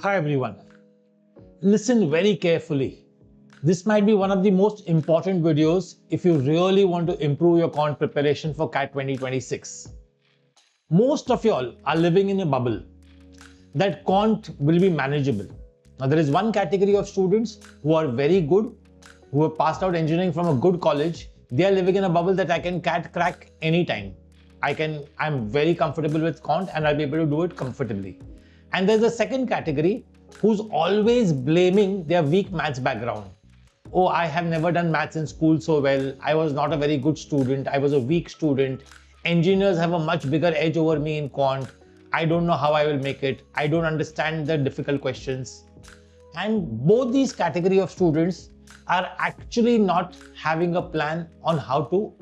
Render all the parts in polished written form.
Hi everyone. Listen very carefully. This might be one of the most important videos if you really want to improve your quant preparation for CAT 2026. Most of y'all are living in a bubble that quant will be manageable. Now there is one category of students who are very good, who have passed out engineering from a good college. They are living in a bubble that I can CAT crack anytime. I'm very comfortable with quant and I'll be able to do it comfortably. And there's a second category who's always blaming their weak maths background. Oh, I have never done maths in school so well. I was not a very good student. I was a weak student. Engineers have a much bigger edge over me in quant. I don't know how I will make it. I don't understand the difficult questions. And both these category of students are actually not having a plan on how to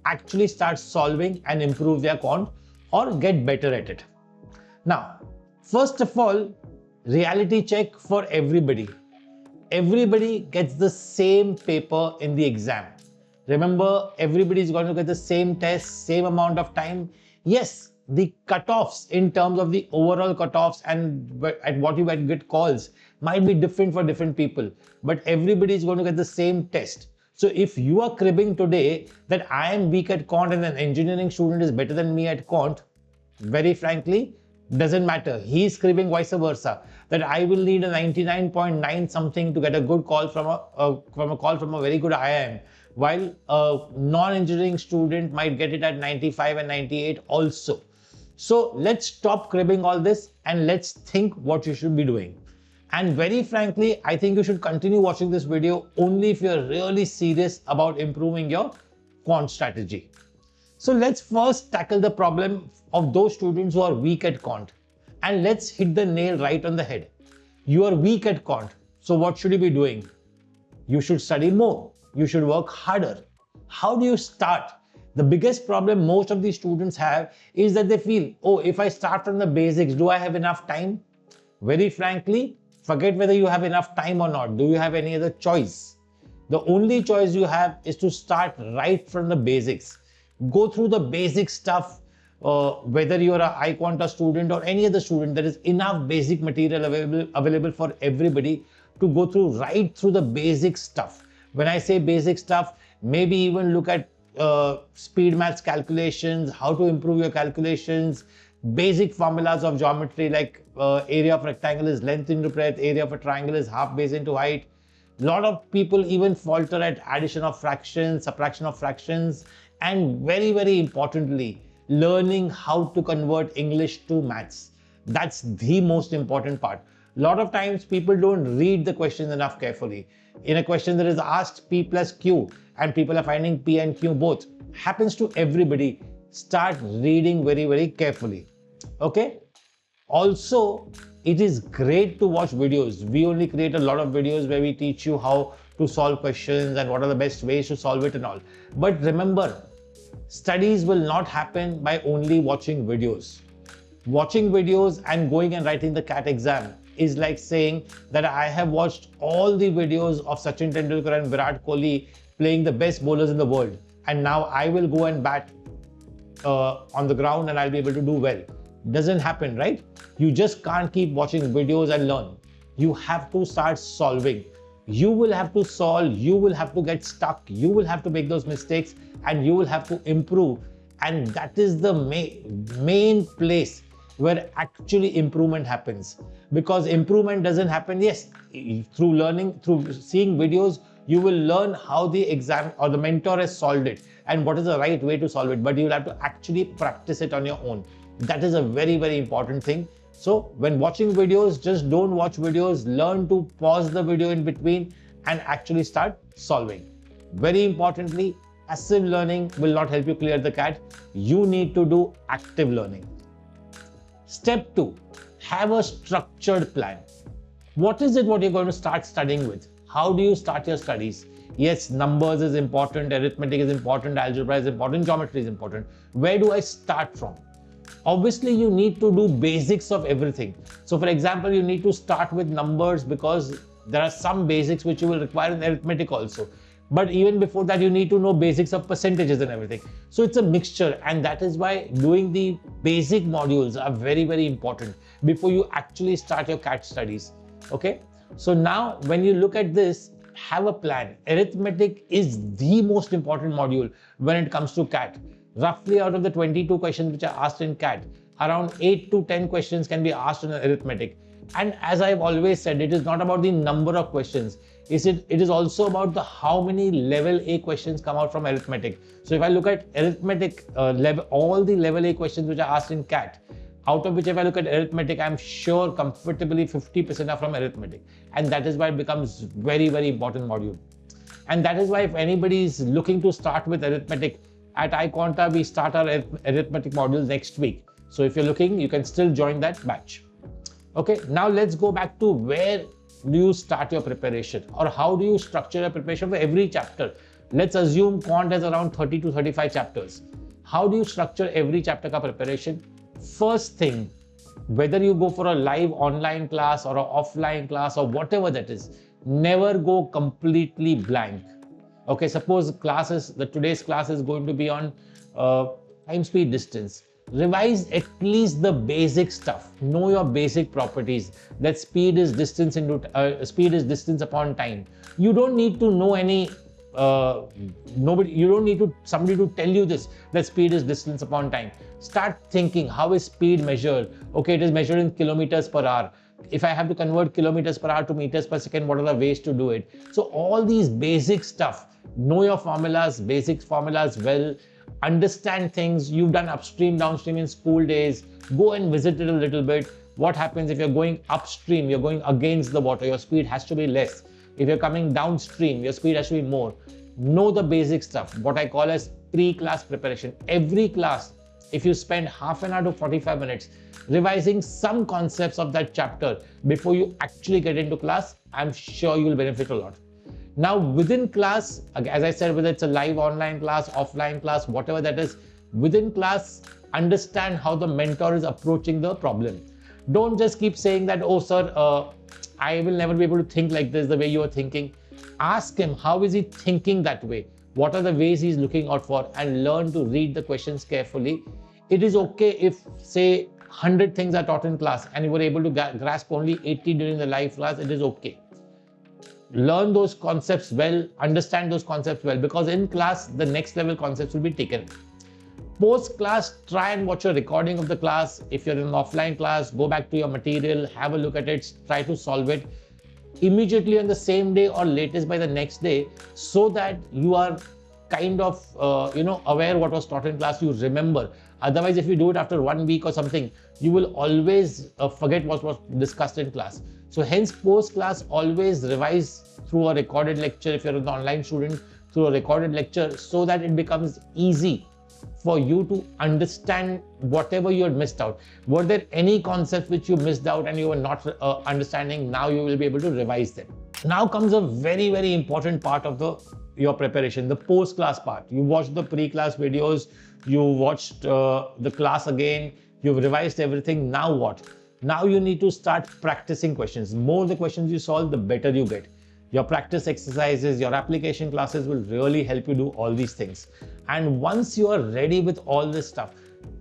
actually start solving and improve their quant or get better at it. Now, first of all, reality check for everybody. Everybody gets the same paper in the exam. Remember, everybody is going to get the same test, same amount of time. Yes, the cutoffs in terms of the overall cutoffs and at what you might get calls might be different for different people, but everybody is going to get the same test. So if you are cribbing today that I am weak at quant and an engineering student is better than me at quant, very frankly, doesn't matter. He's cribbing vice versa, that I will need a 99.9 something to get a good call from a very good IIM, while a non-engineering student might get it at 95 and 98 also. So let's stop cribbing all this and let's think what you should be doing. And very frankly, I think you should continue watching this video only if you're really serious about improving your quant strategy. So let's first tackle the problem of those students who are weak at quant. And let's hit the nail right on the head. You are weak at quant. So what should you be doing? You should study more. You should work harder. How do you start? The biggest problem most of these students have is that they feel, oh, if I start from the basics, do I have enough time? Very frankly, forget whether you have enough time or not. Do you have any other choice? The only choice you have is to start right from the basics. Go through the basic stuff, whether you're a iQuanta student or any other student. There is enough basic material available for everybody to go right through the basic stuff. When I say basic stuff, maybe even look at speed maths calculations, how to improve your calculations, basic formulas of geometry like area of rectangle is length into breadth, area of a triangle is half base into height. A lot of people even falter at addition of fractions, subtraction of fractions, and very, very importantly, learning how to convert English to maths. That's the most important part. A lot of times people don't read the questions enough carefully. In a question that is asked P plus Q and people are finding P and Q both. Happens to everybody. Start reading very, very carefully. Okay? Also, it is great to watch videos. We only create a lot of videos where we teach you how to solve questions and what are the best ways to solve it and all. But remember, studies will not happen by only watching videos. Watching videos and going and writing the CAT exam is like saying that I have watched all the videos of Sachin Tendulkar and Virat Kohli playing the best bowlers in the world, and now I will go and bat on the ground and I'll be able to do well. Doesn't happen, right? You just can't keep watching videos and learn. You have to start solving. You will have to solve, you will have to get stuck, you will have to make those mistakes, and you will have to improve. And that is the main place where actually improvement happens. Because improvement doesn't happen, yes, through learning, through seeing videos, you will learn how the exam or the mentor has solved it and what is the right way to solve it. But you will have to actually practice it on your own. That is a very, very important thing. So when watching videos, just don't watch videos, learn to pause the video in between and actually start solving. Very importantly, passive learning will not help you clear the CAT. You need to do active learning. Step 2, have a structured plan. What is it what you're going to start studying with? How do you start your studies? Yes, numbers is important, arithmetic is important, algebra is important, geometry is important. Where do I start from? Obviously, you need to do basics of everything. So for example, you need to start with numbers because there are some basics which you will require in arithmetic also. But even before that, you need to know basics of percentages and everything. So it's a mixture, and that is why doing the basic modules are very, very important. before you actually start your CAT studies. Okay, so now when you look at this, have a plan. Arithmetic is the most important module when it comes to CAT. Roughly out of the 22 questions which are asked in CAT, around 8 to 10 questions can be asked in arithmetic. And as I've always said, it is not about the number of questions. It is also about the how many level A questions come out from arithmetic. So if I look at arithmetic level, all the level A questions which are asked in CAT, out of which if I look at arithmetic, I'm sure comfortably 50% are from arithmetic. And that is why it becomes very, very important module. And that is why if anybody is looking to start with arithmetic, at iQuanta, we start our arithmetic module next week. So if you're looking, you can still join that batch. Okay, now let's go back to where do you start your preparation, or how do you structure your preparation for every chapter. Let's assume Quant has around 30 to 35 chapters. How do you structure every chapter ka preparation? First thing, whether you go for a live online class or an offline class or whatever that is, never go completely blank. Okay, suppose today's class is going to be on time, speed, distance. Revise at least the basic stuff. Know your basic properties. That speed is distance upon time. You don't need to know any. You don't need somebody to tell you this. That speed is distance upon time. Start thinking, how is speed measured? Okay, it is measured in kilometers per hour. If I have to convert kilometers per hour to meters per second, what are the ways to do it? So all these basic stuff. Know your formulas, basic formulas well. Understand things you've done upstream, downstream in school days. Go and visit it a little bit. What happens if you're going upstream, you're going against the water, your speed has to be less. If you're coming downstream, your speed has to be more. Know the basic stuff, what I call as pre-class preparation. Every class, if you spend half an hour to 45 minutes revising some concepts of that chapter before you actually get into class, I'm sure you'll benefit a lot. Now within class, as I said, whether it's a live online class, offline class, whatever that is, within class, understand how the mentor is approaching the problem. Don't just keep saying that, oh sir, I will never be able to think like this the way you are thinking. Ask him, how is he thinking that way? What are the ways he's looking out for? And learn to read the questions carefully. It is okay if, say, 100 things are taught in class and you were able to grasp only 80 during the live class. It is okay. Learn those concepts well, understand those concepts well, because in class, the next level concepts will be taken. Post class, try and watch a recording of the class. If you're in an offline class, go back to your material, have a look at it, try to solve it immediately on the same day or latest by the next day, so that you are kind of aware what was taught in class, you remember. Otherwise, if you do it after 1 week or something, you will always forget what was discussed in class. So hence, post class, always revise through a recorded lecture. If you're an online student, through a recorded lecture, so that it becomes easy for you to understand whatever you had missed out. Were there any concepts which you missed out and you were not understanding? Now you will be able to revise them. Now comes a very, very important part of your preparation, the post-class part. You watched the pre-class videos, you watched the class again, you've revised everything. Now what? Now you need to start practicing questions. More the questions you solve, the better you get. Your practice exercises, your application classes will really help you do all these things. And once you are ready with all this stuff,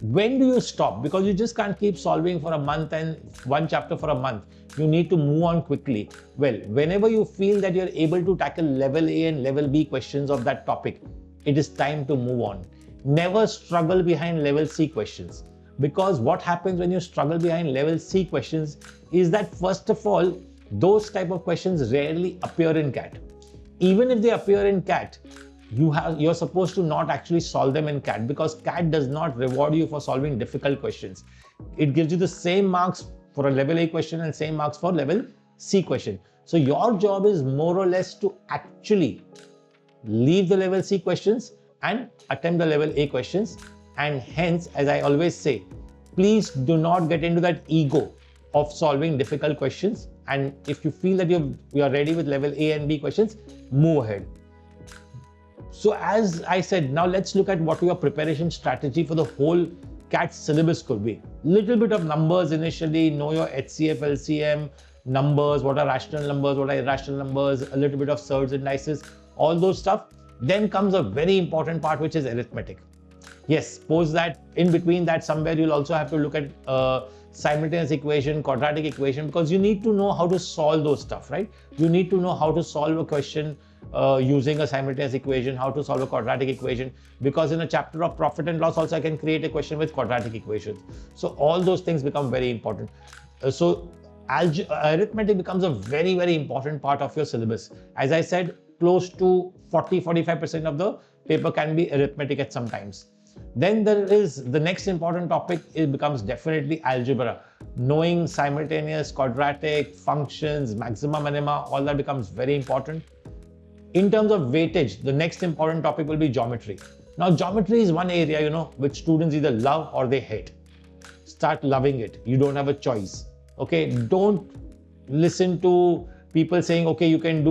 when do you stop? Because you just can't keep solving for a month and one chapter for a month. You need to move on quickly. Well, whenever you feel that you're able to tackle level A and level B questions of that topic, it is time to move on. Never struggle behind level C questions. Because what happens when you struggle behind level C questions is that, first of all, those type of questions rarely appear in CAT. Even if they appear in CAT, you're supposed to not actually solve them in CAT, because CAT does not reward you for solving difficult questions. It gives you the same marks for a level A question and same marks for level C question. So your job is more or less to actually leave the level C questions and attempt the level A questions. And hence, as I always say, please do not get into that ego of solving difficult questions. And if you feel that you are ready with level A and B questions, move ahead. So as I said, now let's look at what your preparation strategy for the whole CAT syllabus could be. Little bit of numbers initially, know your HCF, LCM, numbers, what are rational numbers, what are irrational numbers, a little bit of surds and indices, all those stuff. Then comes a very important part, which is arithmetic. Yes, suppose that in between that somewhere you'll also have to look at simultaneous equation, quadratic equation, because you need to know how to solve those stuff, right? You need to know how to solve a question using a simultaneous equation, how to solve a quadratic equation, because in a chapter of profit and loss also I can create a question with quadratic equations. So all those things become very important. So arithmetic becomes a very, very important part of your syllabus. As I said, close to 40-45% of the paper can be arithmetic at some times. Then there is the next important topic. It becomes definitely algebra. Knowing simultaneous, quadratic, functions, maxima, minima, all that becomes very important. In terms of weightage, the next important topic will be geometry. Now, geometry is one area, which students either love or they hate. Start loving it. You don't have a choice. Okay, don't listen to people saying, okay, you can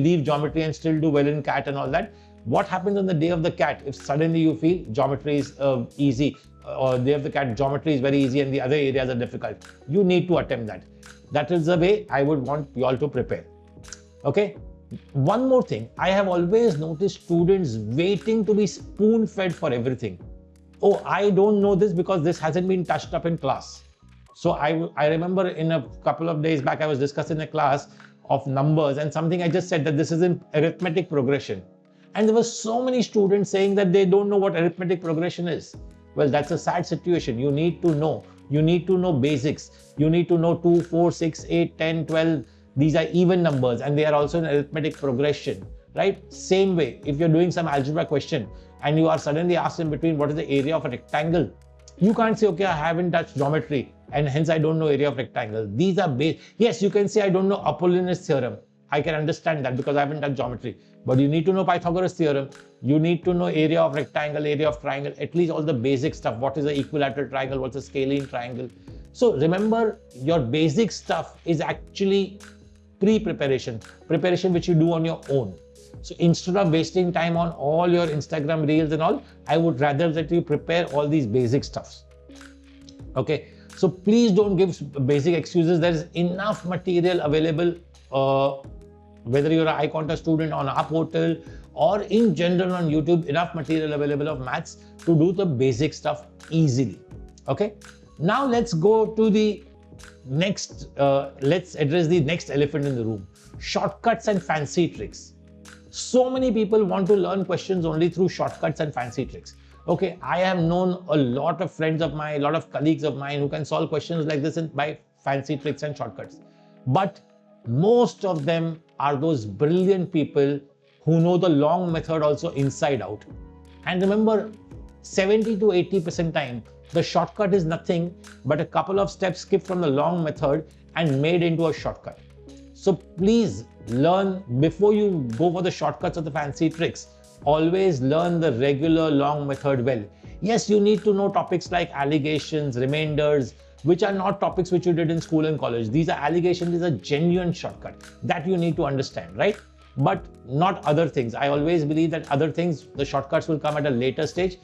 leave geometry and still do well in CAT and all that. What happens on the day of the CAT if suddenly you feel geometry is easy, or day of the CAT geometry is very easy and the other areas are difficult? You need to attempt that. That is the way I would want you all to prepare. Okay. One more thing, I have always noticed students waiting to be spoon-fed for everything. Oh, I don't know this because this hasn't been touched up in class. So I remember in a couple of days back, I was discussing a class of numbers and something I just said that this is in arithmetic progression. And there were so many students saying that they don't know what arithmetic progression is. Well, that's a sad situation. You need to know. You need to know basics. You need to know 2, 4, 6, 8, 10, 12. These are even numbers and they are also in arithmetic progression, right? Same way, if you're doing some algebra question and you are suddenly asked in between what is the area of a rectangle, you can't say, okay, I haven't touched geometry and hence I don't know area of rectangle. These are base. Yes, you can say I don't know Apollonius theorem. I can understand that because I haven't touched geometry. But you need to know Pythagoras theorem. You need to know area of rectangle, area of triangle, at least all the basic stuff. What is the equilateral triangle? What's a scalene triangle? So remember, your basic stuff is actually preparation which you do on your own. So instead of wasting time on all your Instagram reels and all, I would rather that you prepare all these basic stuffs. Okay, so please don't give basic excuses. There is enough material available, whether you're an iQuanta student on our portal or in general on YouTube, enough material available of maths to do the basic stuff easily. Okay, now let's go to the next, let's address the next elephant in the room: shortcuts and fancy tricks. So many people want to learn questions only through shortcuts and fancy tricks. Okay, I have known a lot of friends of mine, a lot of colleagues of mine who can solve questions like this by fancy tricks and shortcuts. But most of them are those brilliant people who know the long method also inside out. And remember, 70 to 80% time, the shortcut is nothing but a couple of steps skipped from the long method and made into a shortcut. So please learn before you go for the shortcuts or the fancy tricks. Always learn the regular long method well. Yes, you need to know topics like allegations, remainders, which are not topics which you did in school and college. These are allegations, these are genuine shortcut that you need to understand, right? But not other things. I always believe that other things, the shortcuts will come at a later stage.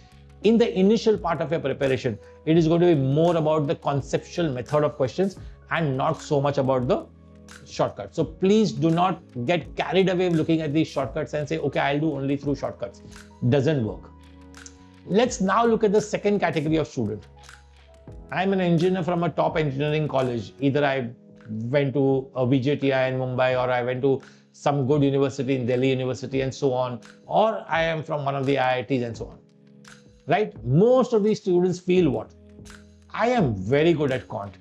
In the initial part of your preparation, it is going to be more about the conceptual method of questions and not so much about the shortcuts. So please do not get carried away looking at these shortcuts and say, okay, I'll do only through shortcuts. Doesn't work. Let's now look at the second category of student. I'm an engineer from a top engineering college. Either I went to a VJTI in Mumbai, or I went to some good university in Delhi University and so on, or I am from one of the IITs and so on. Right? Most of these students feel what? I am very good at quant.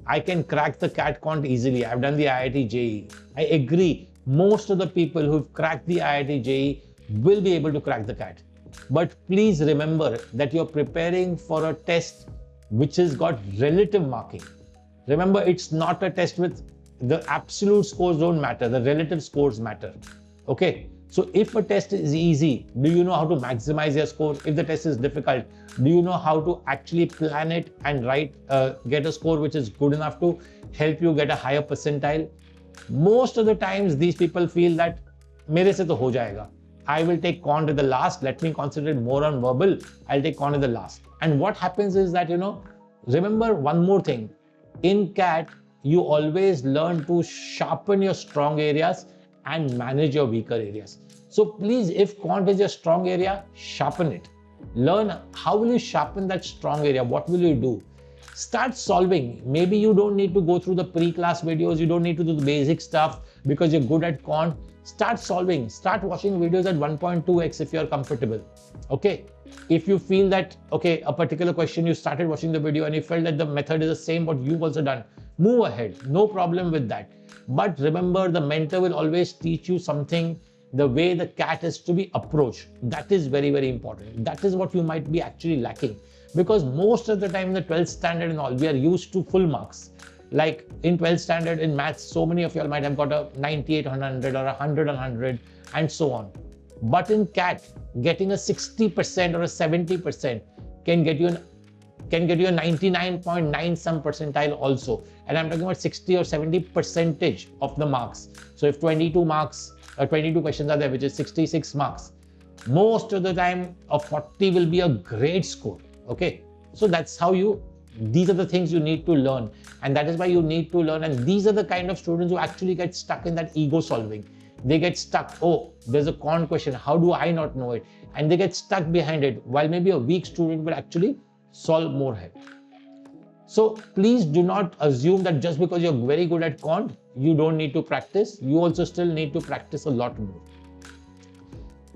I can crack the CAT Quant easily. I've done the IIT JEE. I agree. Most of the people who've cracked the IIT JEE will be able to crack the CAT. But please remember that you're preparing for a test which has got relative marking. Remember, it's not a test with the absolute scores don't matter. The relative scores matter. Okay. So if a test is easy, do you know how to maximize your score? If the test is difficult, do you know how to actually plan it and get a score which is good enough to help you get a higher percentile? Most of the times, these people feel that mere se to ho jayega. I will take quant at the last. Let me concentrate more on verbal. I'll take quant at the last. And what happens is that, remember one more thing. In CAT, you always learn to sharpen your strong areas and manage your weaker areas. So please, if quant is your strong area, sharpen it. Learn how will you sharpen that strong area. What will you do? Start solving. Maybe you don't need to go through the pre-class videos, you don't need to do the basic stuff because you're good at quant. Start solving, start watching videos at 1.2x if you're comfortable. Okay, if you feel that, okay, a particular question, you started watching the video and you felt that the method is the same what you've also done, move ahead, no problem with that. But remember, the mentor will always teach you something, the way the CAT is to be approached. That is very, very important. That is what you might be actually lacking, because most of the time in the 12th standard and all, we are used to full marks. Like in 12th standard in maths, so many of you all might have got a 98 on 100 or 100 on 100 and so on. But in CAT, getting a 60% or a 70% can get you a 99.9 some percentile also. And I'm talking about 60 or 70 percentage of the marks. So if 22 marks or 22 questions are there, which is 66 marks, most of the time a 40 will be a great score. Okay, so that's how these are the things you need to learn, and that is why you need to learn. And these are the kind of students who actually get stuck in that ego solving. They get stuck, oh, there's a quant question, how do I not know it? And they get stuck behind it, while maybe a weak student will actually solve more ahead. So please do not assume that just because you're very good at quant, you don't need to practice. You also still need to practice a lot more.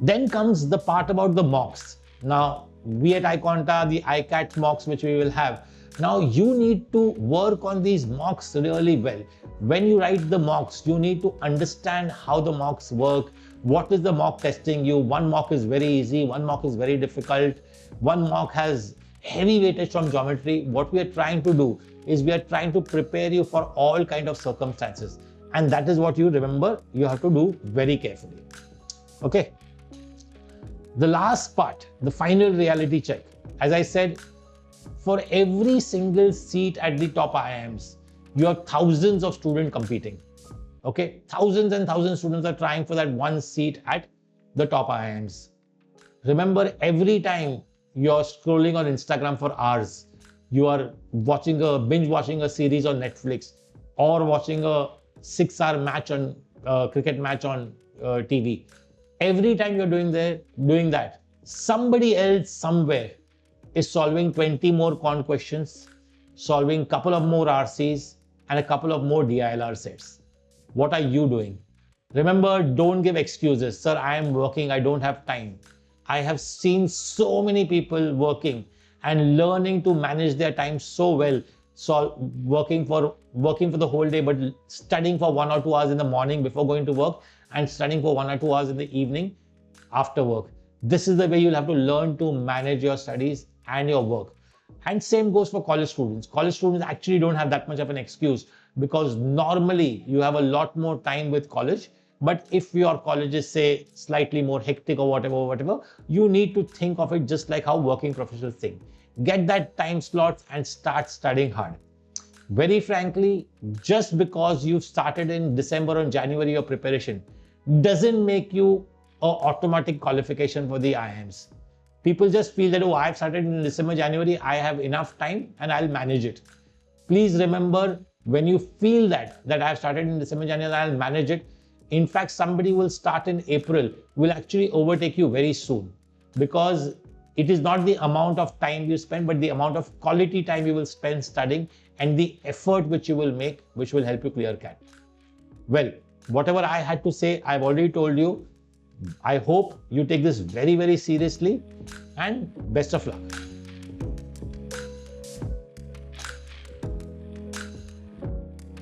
Then comes the part about the mocks. Now, we at iQuanta, the iCat mocks which we will have. Now you need to work on these mocks really well. When you write the mocks, you need to understand how the mocks work. What is the mock testing you? One mock is very easy, one mock is very difficult. One mock has heavy weightage from geometry. What we are trying to do is we are trying to prepare you for all kind of circumstances. And that is what you remember, you have to do very carefully. Okay. The last part, the final reality check. As I said, for every single seat at the top IIMs, you have thousands of students competing. Okay, thousands and thousands of students are trying for that one seat at the top IIMs. Remember, every time you're scrolling on Instagram for hours, you are binge watching a series on Netflix, or watching a 6-hour match on cricket match on TV. Every time you're doing that, somebody else somewhere is solving 20 more quant questions, solving a couple of more RCs and a couple of more DILR sets. What are you doing? Remember, don't give excuses. Sir, I am working, I don't have time. I have seen so many people working and learning to manage their time so well. So working for the whole day, but studying for 1 or 2 hours in the morning before going to work, and studying for 1 or 2 hours in the evening after work. This is the way you'll have to learn to manage your studies and your work. And same goes for college students. College students actually don't have that much of an excuse, because normally you have a lot more time with college. But if your college is, say, slightly more hectic or whatever, you need to think of it just like how working professionals think. Get that time slot and start studying hard. Very frankly, just because you've started in December or January your preparation doesn't make you an automatic qualification for the IIMs. People just feel that, oh, I've started in December, January, I have enough time and I'll manage it. Please remember, when you feel that I've started in December, January, I'll manage it. In fact, somebody will start in April, will actually overtake you very soon, because it is not the amount of time you spend, but the amount of quality time you will spend studying and the effort which you will make, which will help you clear CAT. Well, whatever I had to say, I've already told you. I hope you take this very, very seriously, and best of luck.